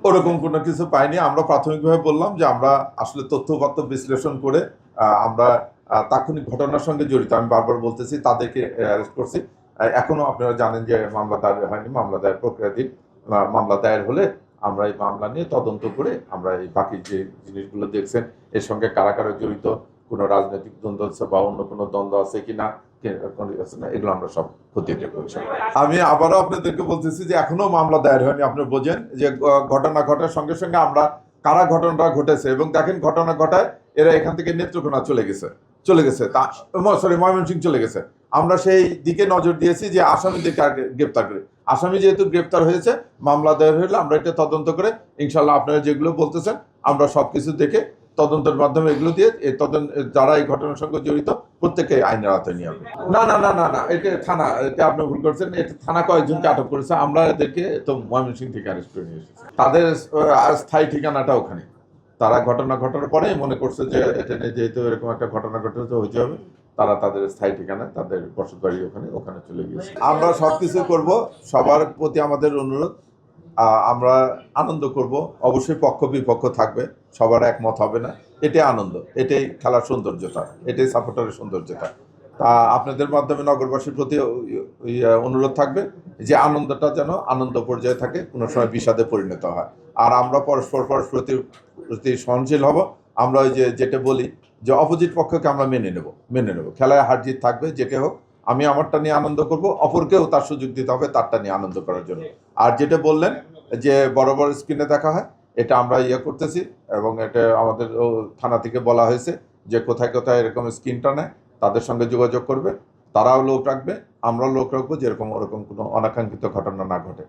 ওরকম কোনো কিছু পাইনি। আমরা প্রাথমিকভাবে বললাম যে আমরা আসলে তথ্যপত্র বিশ্লেষণ করে আমরা তাৎক্ষণিক ঘটনার সঙ্গে জড়িত, আমি বারবার বলতেছি, তাদেরকে অ্যারেস্ট করছি। এখনো আপনারা জানেন যে মামলা দায়ের হয়নি, মামলা দায়ের প্রক্রিয়াধীন। মামলা দায়ের হলে আমরা এই মামলা নিয়ে তদন্ত করে আমরা এই বাকি যে জিনিসগুলো দেখছেন এর সঙ্গে কারা কারা জড়িত, কোনো রাজনৈতিক দ্বন্দ্ব আছে বা অন্য কোনো দ্বন্দ্ব আছে কিনা এগুলো আমরা সব খতিয়ে দেখব। আমি আবারও আপনাদেরকে বলতেছি যে এখনো মামলা দায়ের হয়নি। আপনি বোঝেন যে ঘটনা ঘটার সঙ্গে সঙ্গে আমরা কারা ঘটনাটা ঘটেছে, এবং দেখেন ঘটনা ঘটায় এরা এখান থেকে নেত্রকোনা চলে গেছে তা সরি ময়মনসিংহ চলে গেছে। আমরা সেই দিকে নজর দিয়েছি যে আসামিদেরকে আগে গ্রেপ্তার করে, আসামি যেহেতু গ্রেপ্তার হয়েছে মামলা দায়ের হলে আমরা এটা তদন্ত করে ইনশাল্লাহ আপনারা যেগুলো বলতেছেন আমরা সবকিছু দেখে তদন্তের মাধ্যমে এগুলো দিয়ে যারা এই ঘটনার সঙ্গে জড়িত প্রত্যেকে আইনের আওতায় নিয়ে আসবে। না না না না না, এটা থানা, এটা আপনি ভুল করছেন। এটা থানা কয়েকজনকে আটক করেছে, আমরা এদেরকে তো ময়মনসিংহ থেকে অ্যারেস্ট করে নিয়ে এসেছি। তাদের স্থায়ী ঠিকানাটা ওখানে। তারা ঘটনা ঘটার পরে মনে করছে যে এটা যেহেতু এরকম একটা ঘটনা ঘটেছে হইতে হবে, তারা তাদের স্থায়ী ঠিকানা, তাদের বসত বাড়ি ওখানে চলে গিয়েছে। আমরা সবকিছু করব, সবার প্রতি আমাদের অনুরোধ, আমরা আনন্দ করব। অবশ্যই পক্ষ বিপক্ষ থাকবে, সবার একমত হবে না, এটাই আনন্দ, এটাই খেলার সৌন্দর্যতা, এটাই সাপোর্টারের সৌন্দর্যতা। তা আপনাদের মাধ্যমে নগরবাসীর প্রতি অনুরোধ থাকবে যে আনন্দটা যেন আনন্দ পর্যায়ে থাকে, কোনো সময় বিষাদে পরিণত হয়। আর আমরা পরস্পর প্রতি সহনশীল হব। আমরা ওই যেটা বলি যে অপোজিট পক্ষকে আমরা মেনে নেব। খেলায় হার জিত থাকবে, যেটা হোক। আমি আমারটা নিয়ে আনন্দ করব, অপরকেও তার সুযোগ দিতে হবে তারটা নিয়ে আনন্দ করার জন্য। আর যেটা বললেন যে বড় বড় স্ক্রিনে দেখা হয়, এটা আমরা করতেছি, এবং এটা আমাদের থানা থেকে বলা হয়েছে যে কোথায় কোথায় এরকম স্ক্রিনটা নেয় তাদের সঙ্গে যোগাযোগ করবে, তারাও লোক রাখবে, আমরাও লোক রাখবো, যেরকম ওরকম কোনো অনাকাঙ্ক্ষিত ঘটনা না ঘটে।